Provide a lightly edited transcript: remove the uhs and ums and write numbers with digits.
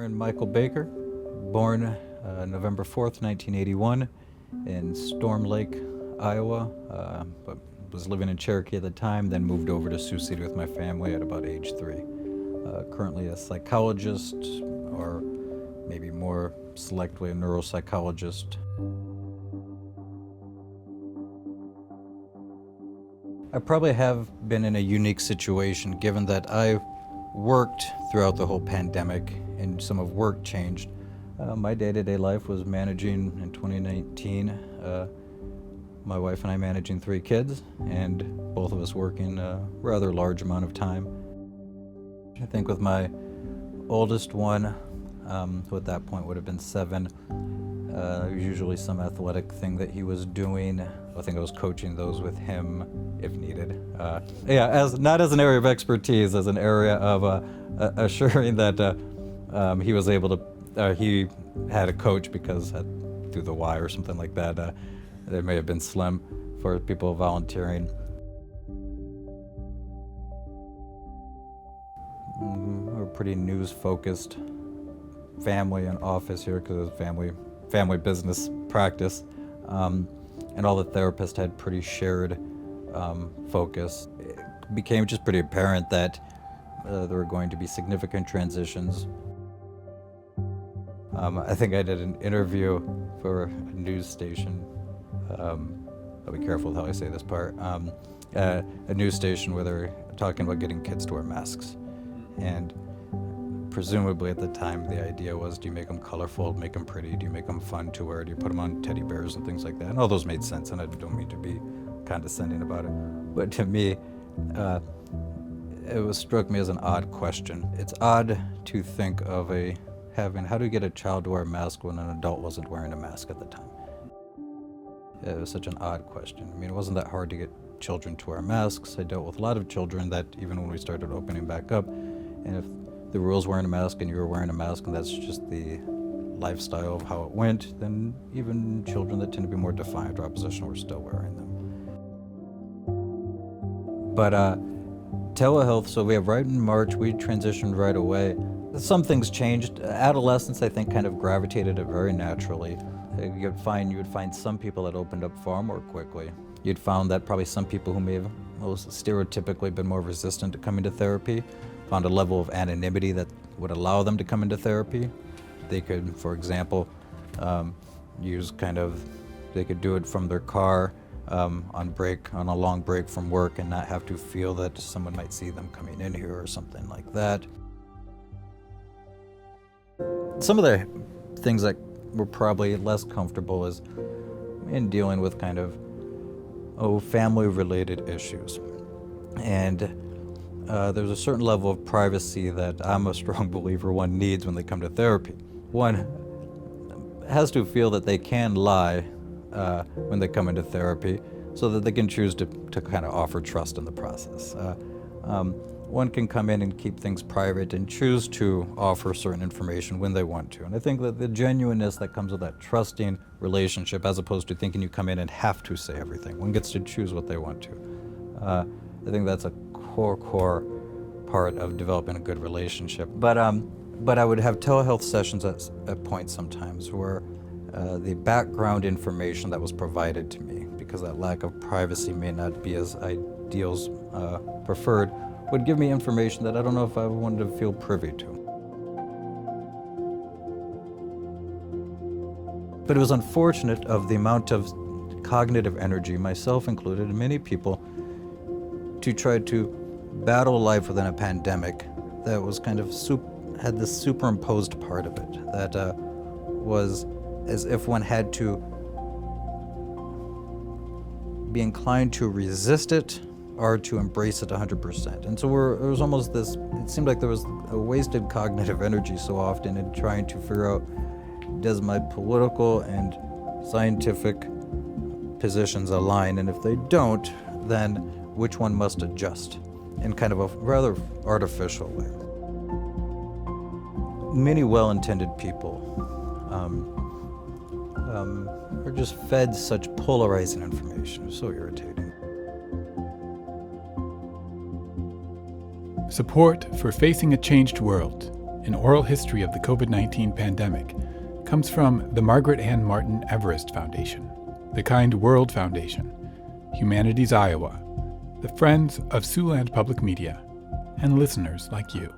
Aaron Michael Baker, born November 4th, 1981 in Storm Lake, Iowa, but was living in Cherokee at the time, then moved over to Sioux City with my family at about age 3. Currently a psychologist, or maybe more selectively a neuropsychologist. I probably have been in a unique situation given that I worked throughout the whole pandemic and some of work changed. My day-to-day life was managing in 2019, my wife and I managing 3 kids, and both of us working a rather large amount of time. I think with my oldest one, who at that point would have been 7, usually some athletic thing that he was doing. I think I was coaching those with him if needed. Not as an area of expertise, as an area of assuring that he was able to, he had a coach because through the Y or something like that, it may have been slim for people volunteering. We're a pretty news-focused family and office here because it was family business practice, and all the therapists had pretty shared focus. It became just pretty apparent that there were going to be significant transitions. I think I did an interview for a news station. I'll be careful with how I say this part. A news station where they're talking about getting kids to wear masks. And presumably at the time the idea was, do you make them colorful, make them pretty, do you make them fun to wear, do you put them on teddy bears and things like that? And all those made sense, and I don't mean to be condescending about it. But to me, it struck me as an odd question. It's odd to think of how do you get a child to wear a mask when an adult wasn't wearing a mask at the time? It was such an odd question. I mean, it wasn't that hard to get children to wear masks. I dealt with a lot of children that even when we started opening back up, and if the rules wearing a mask and you were wearing a mask and that's just the lifestyle of how it went, then even children that tend to be more defiant or oppositional were still wearing them. But telehealth, so we have right in March, we transitioned right away. Some things changed. Adolescence, I think, kind of gravitated it very naturally. You would find some people that opened up far more quickly. You'd found that probably some people who may have most stereotypically been more resistant to coming to therapy found a level of anonymity that would allow them to come into therapy. They could, for example, they could do it from their car on a long break from work and not have to feel that someone might see them coming in here or something like that. Some of the things that were probably less comfortable is in dealing with kind of family-related issues. And there's a certain level of privacy that I'm a strong believer one needs when they come to therapy. One has to feel that they can lie when they come into therapy so that they can choose to kind of offer trust in the process. One can come in and keep things private and choose to offer certain information when they want to. And I think that the genuineness that comes with that trusting relationship, as opposed to thinking you come in and have to say everything. One gets to choose what they want to. I think that's a core part of developing a good relationship. But I would have telehealth sessions at points sometimes where the background information that was provided to me, because that lack of privacy may not be as ideals preferred, would give me information that I don't know if I wanted to feel privy to. But it was unfortunate of the amount of cognitive energy, myself included, and many people, to try to battle life within a pandemic that was kind of had this superimposed part of it that was as if one had to be inclined to resist it or to embrace it 100%. And so it was almost this, it seemed like there was a wasted cognitive energy so often in trying to figure out, does my political and scientific positions align? And if they don't, then which one must adjust in kind of a rather artificial way. Many well-intended people are just fed such polarizing information. It's so irritating. Support for Facing a Changed World an oral history of the COVID-19 pandemic comes from the Margaret Ann Martin Everest Foundation, the Kind World Foundation, Humanities Iowa, the Friends of Siouxland Public Media, and listeners like you.